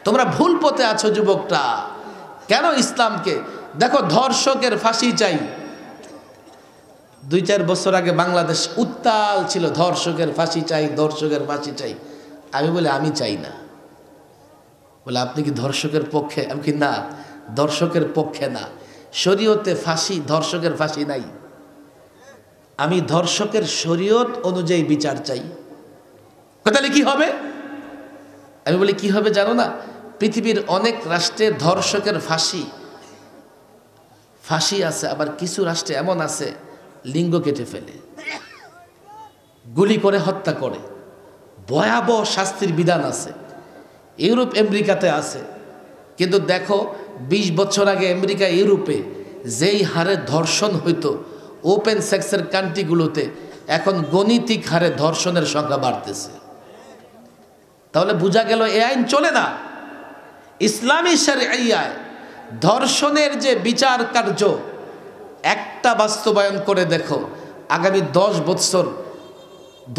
তোমরা ভুল পথে আছো যুবকরা। কেন ইসলামকে দেখো, ধর্ষকের ফাঁসি চাই। 2-4 বছর আগে বাংলাদেশ উত্তাল ছিল, ধর্ষকের ফাঁসি চাই, ধর্ষকের ফাঁসি চাই। আমি বলি আমি চাই না। বলে আপনি কি ধর্ষকের পক্ষে? আমি কি না, ধর্ষকের পক্ষে না। শরীয়তে ফাঁসি, ধর্ষকের ফাঁসি নাই। আমি ধর্ষকের শরীয়ত অনুযায়ী বিচার চাই। তাহলে কি হবে? আমি বলি কি হবে জানো না? পৃথিবীর অনেক রাষ্ট্রে ধর্ষকের ফাঁসি আছে, আবার কিছু রাষ্ট্রে এমন আছে লিঙ্গ কেটে ফেলে, গুলি করে হত্যা করে, ভয়াবহ শাস্তির বিধান আছে। ইউরোপ আমেরিকাতে আছে। কিন্তু দেখো 20 বছর আগে আমেরিকা ইউরোপে যেই হারে ধর্ষণ হইতো ওপেন সেক্সের কান্ট্রিগুলোতে, এখন গণিতিক হারে ধর্ষণের সংখ্যা বাড়তেছে। তাহলে বোঝা গেল এই আইন চলে না। ইসলামী শরিয়ায় ধর্ষণের যে বিচার কার্য একটা বাস্তবায়ন করে দেখো, আগামী 10 বছর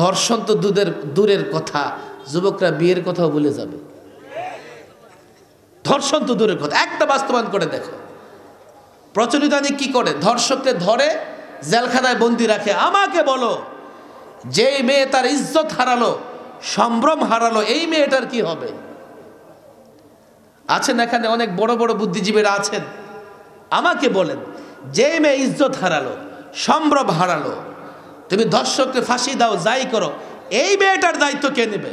ধর্ষণ তো দূরের কথা, যুবকরা বিয়ের কথাও ভুলে যাবে। ধর্ষণ তো দূরের কথা, একটা বাস্তবায়ন করে দেখো। প্রচলিত আইন কি করে? ধর্ষককে ধরে জেলখানায় বন্দি রাখে। আমাকে বলো, যেই মেয়ে তার ইজ্জত হারালো, সম্ভ্রম হারালো, এই মেয়েটার কি হবে? আছেন এখানে অনেক বড় বড় বুদ্ধিজীবীরা আছেন, আমাকে বলেন, যে মেয়ে ইজ্জত হারালো, সম্ভ্রম হারালো, তুমি ধর্ষককে ফাঁসি দাও, যাই করো, এই মেয়েটার দায়িত্ব কে নেবে?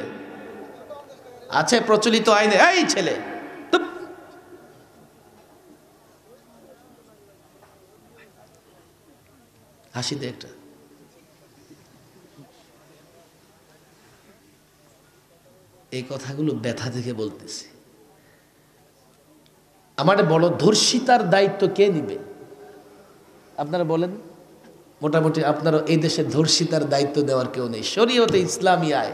আছে প্রচলিত আইনে। এই ছেলে হাসি দে একটা। এই কথাগুলো ব্যথা থেকে বলতেছি। আমারে বলো, ধর্ষিতার দায়িত্ব কে নিবে? আপনারা বলেন। মোটামুটি আপনারা এই দেশে ধর্ষিতার দায়িত্ব দেওয়ার কেউ নেই। শরীয়তে ইসলামিয়ায়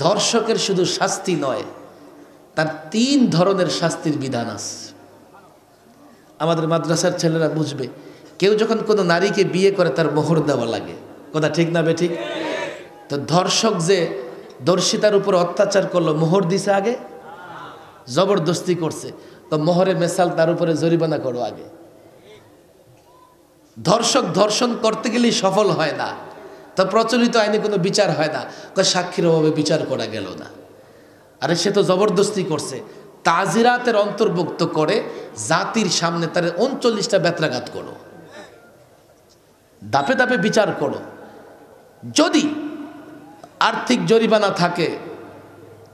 ধর্ষকের শুধু শাস্তি নয়, তার 3 ধরনের শাস্তির বিধান আছে। আমাদের মাদ্রাসার ছেলেরা বুঝবে, কেউ যখন কোনো নারীকে বিয়ে করে তার মোহর দেওয়া লাগে। কথা ঠিক না বেঠিক? তো ধর্ষক যে ধর্ষিতার উপর অত্যাচার করলো, মোহর দিছে আগে? জবরদস্তি করছে, তো মোহরে মেসাল তার উপরে জরিমানা করো আগে। ধর্ষক ধর্ষণ করতে গেলেই সফল হয় না, তো প্রচলিত আইনে কোনো বিচার হয় না, সাক্ষীর অভাবে বিচার করা গেল না। আরে সে তো জবরদস্তি করছে, তাজিরাতের অন্তর্ভুক্ত করে জাতির সামনে তার 39টা বেত্রাঘাত করো, দাপে দাপে বিচার করো। যদি আর্থিক জরিমানা থাকে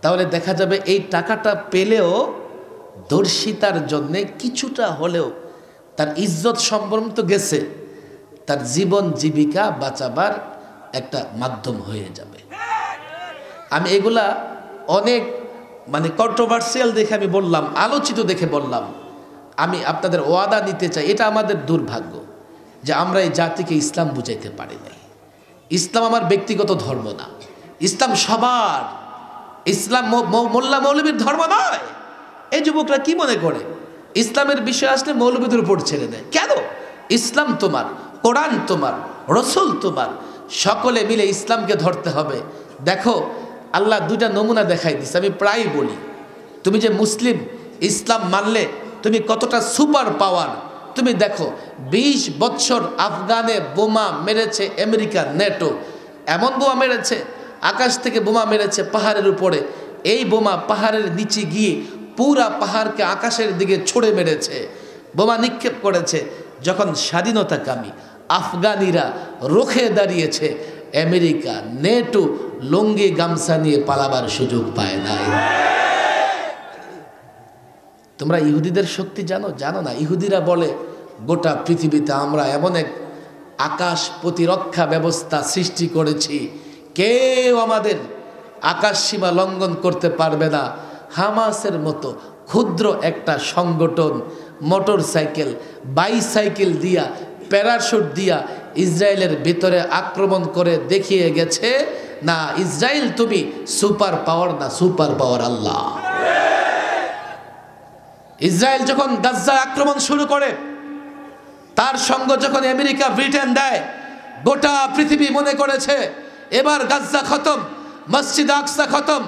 তাহলে দেখা যাবে এই টাকাটা পেলেও ধর্ষিতার জন্যে কিছুটা হলেও তার ইজ্জত সম্ভ্রম তো গেছে, তার জীবন জীবিকা বাঁচাবার একটা মাধ্যম হয়ে যাবে। আমি এগুলা অনেক কন্ট্রোভার্সিয়াল দেখে আমি বললাম, আলোচিত দেখে বললাম। আমি আপনাদের ওয়াদা নিতে চাই, এটা আমাদের দুর্ভাগ্য যে আমরা এই জাতিকে ইসলাম বুঝাইতে পারি নাই। ইসলাম আমার ব্যক্তিগত ধর্ম না, ইসলাম সবার। ইসলাম মোল্লা মৌলবীর ধর্ম নয়। এই যুবকরা কি মনে করে ইসলামের বিষয় আসলে মৌলবীদের উপর ছেড়ে দেয়? কেন? ইসলাম তোমার, কোরআন তোমার, রসুল তোমার, সকলে মিলে ইসলামকে ধরতে হবে। দেখো, আল্লাহ 2টা নমুনা দেখাই দিচ্ছে। আমি প্রায় বলি, তুমি যে মুসলিম, ইসলাম মানলে তুমি কতটা সুপার পাওয়ার। তুমি দেখো 20 বছর আফগানে বোমা মেরেছে আমেরিকা, নেটো। এমন বোমা মেরেছে, আকাশ থেকে বোমা মেরেছে পাহাড়ের উপরে। এই বোমা পাহাড়ের নিচে গিয়ে পুরা পাহাড়কে আকাশের দিকে ছুড়ে মেরেছে, বোমা নিক্ষেপ করেছে। যখন স্বাধীনতাকামী আফগানিরা রুখে দাঁড়িয়েছে, আমেরিকা, নেটো লুঙ্গি গামছা নিয়ে পালাবার সুযোগ পায় নাই। তোমরা ইহুদিদের শক্তি জানো? জানো না। ইহুদিরা বলে গোটা পৃথিবীতে আমরা এমন এক আকাশ প্রতিরক্ষা ব্যবস্থা সৃষ্টি করেছি, কেউ আমাদের আকাশ সীমা লঙ্ঘন করতে পারবে না। হামাসের মতো ক্ষুদ্র একটা সংগঠন মোটর সাইকেল, বাইসাইকেল দিয়া, প্যারাশুট দিয়া ইসরায়েলের ভিতরে আক্রমণ করে দেখিয়ে গেছে, না ইসরায়েল তুমি সুপার পাওয়ার না, সুপার পাওয়ার আল্লাহ। ইসরায়েল যখন গাজ্জা আক্রমণ শুরু করে, তার সঙ্গ যখন আমেরিকা ব্রিটেন দেয়, গোটা পৃথিবী মনে করেছে এবার গাজ্জা খতম, মসজিদ আকসা খতম,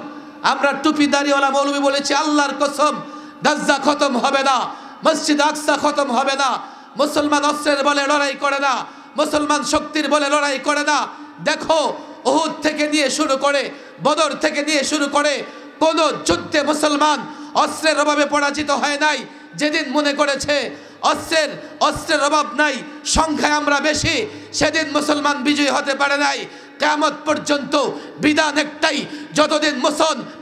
আমরা টুপিদারিওয়ালা মৌলবী বলেছি আল্লাহর কসম গাজ্জা খতম হবে না, মসজিদ আকসা খতম হবে না। মুসলমান অস্ত্রের বলে লড়াই করে না, মুসলমান শক্তির বলে লড়াই করে না। দেখো উহুদ থেকে নিয়ে শুরু করে বদর থেকে নিয়ে শুরু করে কোন যুদ্ধে মুসলমান অস্ত্রের অভাবে পরাজিত হয় নাই। যেদিন মনে করেছে অস্ত্রের অভাব নাই, সংখ্যায় আমরা বেশি, সেদিন মুসলমান বিজয়ী হতে পারে নাই। কিয়ামত পর্যন্ত বিধান একটাই, যতদিন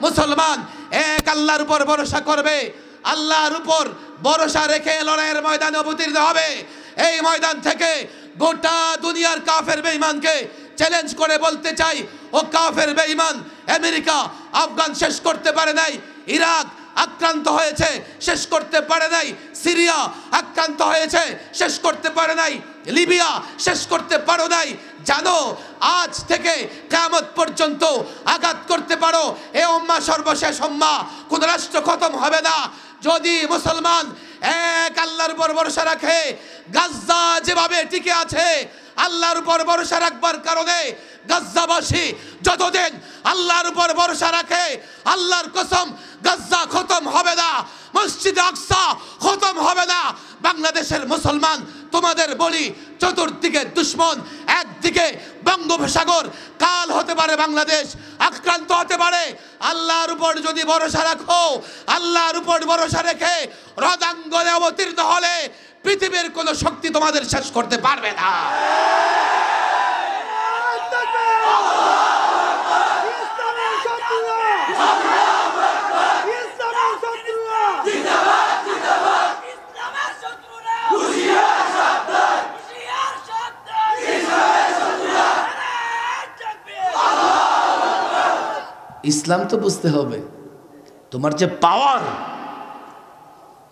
মুসলমান এক আল্লাহর উপর ভরসা করবে, আল্লাহর উপর ভরসা রেখে লড়াইয়ের ময়দানে অবতীর্ণ হবে। এই ময়দান থেকে গোটা দুনিয়ার কাফের বেঈমানকে চ্যালেঞ্জ করে বলতে চাই, ও কাফের বেঈমান, আমেরিকা আফগান শেষ করতে পারে নাই, ইরাক আক্রান্ত হয়েছে শেষ করতে পারে নাই, সিরিয়া আক্রান্ত হয়েছে শেষ করতে পারে নাই, লিবিয়া শেষ করতে পারো নাই। জানো আজ থেকে কিয়ামত পর্যন্ত আঘাত করতে পারো, এ উম্মাহ সর্বশেষ উম্মাহ, কোন রাষ্ট্র খতম হবে না যদি মুসলমান এক আল্লাহর উপর ভরসা রাখে। গাজ্জা যেভাবে টিকে আছে আল্লাহর উপর ভরসা রাখবার কারণে গাজ্জাবাসী যতদিন আল্লাহর উপর ভরসা রাখে, আল্লাহর কসম গাজ্জা খতম হবে না, মসজিদ আকসা খতম হবে না। বাংলাদেশের মুসলমান তোমাদের বলি, চতুর্দিকে দুশ্মন, একদিকে বঙ্গোপসাগর, কাল হতে পারে বাংলাদেশ আক্রান্ত হতে পারে। আল্লাহর উপর যদি ভরসা রাখো, আল্লাহর উপর ভরসা রেখে রণাঙ্গনে অবতীর্ণ হলে পৃথিবীর কোন শক্তি তোমাদের শেষ করতে পারবে না। ইসলাম তো বুঝতে হবে, তোমার যে পাওয়ার,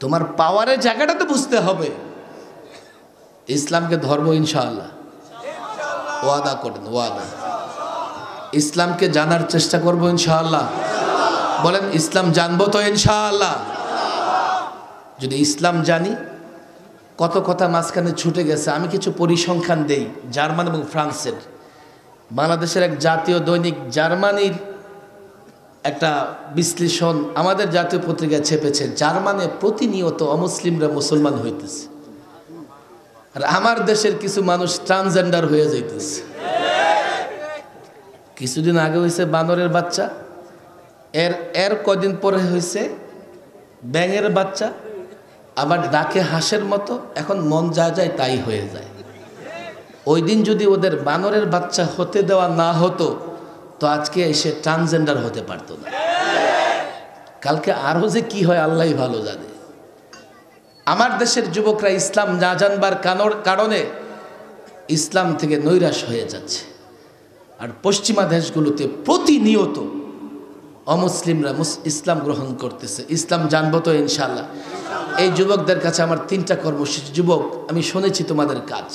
তোমার পাওয়ারের জায়গাটা তো বুঝতে হবে। ইসলামকে ধর্ম ইনশাআল্লাহ, ওয়াদা করেন, ওয়াদা। ইসলামকে জানার চেষ্টা করবো ইনশাআল্লাহ। বলেন ইসলাম জানবো তো ইনশাআল্লাহ। যদি ইসলাম জানি, কত কথা মাঝখানে ছুটে গেছে, আমি কিছু পরিসংখ্যান দেই। জার্মান এবং ফ্রান্সের, বাংলাদেশের এক জাতীয় দৈনিক জার্মানির একটা বিশ্লেষণ আমাদের জাতীয় পত্রিকায় ছেপেছে। জার্মানে প্রতিনিয়ত অমুসলিমরা মুসলমান হইতেছে, আর আমার দেশের কিছু মানুষ ট্রান্সজেন্ডার হয়ে যাইতেছে। কিছুদিন আগে হয়েছে বানরের বাচ্চা, এর কদিন পরে হয়েছে ব্যাঙের বাচ্চা, আবার ডাকে হাঁসের মতো। এখন মন যা যায় তাই হয়ে যায়। ওই দিন যদি ওদের বানরের বাচ্চা হতে দেওয়া না হতো, তো আজকে এসে ট্রান্সজেন্ডার হতে পারতো না। কালকে আরও যে কি হয় আল্লাহই ভালো জানে। আমার দেশের যুবকরা ইসলাম না জানবার কারণে ইসলাম থেকে নৈরাশ হয়ে যাচ্ছে। আর পশ্চিমা দেশগুলোতে প্রতিনিয়ত অমুসলিমরা ইসলাম গ্রহণ করতেছে। ইসলাম জানবো তো ইনশাআল্লাহ। এই যুবকদের কাছে আমার 3টা কর্মসূচি। যুবক, আমি শুনেছি তোমাদের কাজ,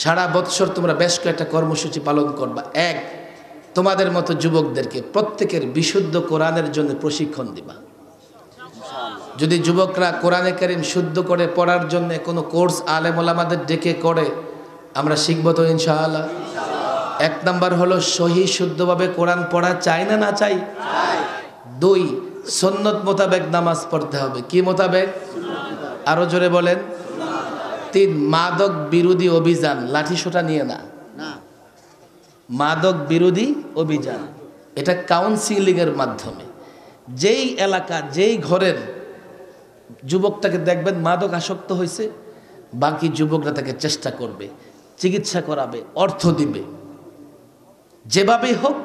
সারা বৎসর তোমরা বেশ কয়েকটা কর্মসূচি পালন করবা। এক, তোমাদের মতো যুবকদেরকে প্রত্যেকের বিশুদ্ধ কোরআনের জন্য প্রশিক্ষণ দিবা। যদি যুবকরা কোরআনে কারীম শুদ্ধ করে পড়ার জন্য কোনো কোর্স আলেম ওলামাদের ডেকে করে, আমরা শিখবো তো ইনশাআল্লাহ। 1 নাম্বার হলো সহি শুদ্ধভাবে কোরআন পড়া চাই না না চাই? 2, সুন্নত মোতাবেক নামাজ পড়তে হবে। কি মোতাবেক? আরো জোরে বলেন। 3, মাদক বিরোধী অভিযান, লাঠি সোটা নিয়ে না, মাদক বিরোধী অভিযান। এটা কাউন্সিলিং এর মাধ্যমে যেই এলাকা, যেই ঘরের যুবকটাকে দেখবেন মাদক আসক্ত হয়েছে, বাকি যুবকরা তাকে চেষ্টা করবে, চিকিৎসা করাবে, অর্থ দিবে, যেভাবেই হোক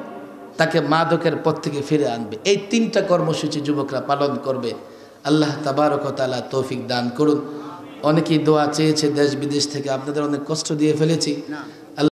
তাকে মাদকের পথ থেকে ফিরে আনবে। এই 3টা কর্মসূচি যুবকরা পালন করবে। আল্লাহ তাবারক ওয়া তাআলা তৌফিক দান করুন। অনেকেই দোয়া চেয়েছে দেশ বিদেশ থেকে, আপনাদের অনেক কষ্ট দিয়ে ফেলেছি।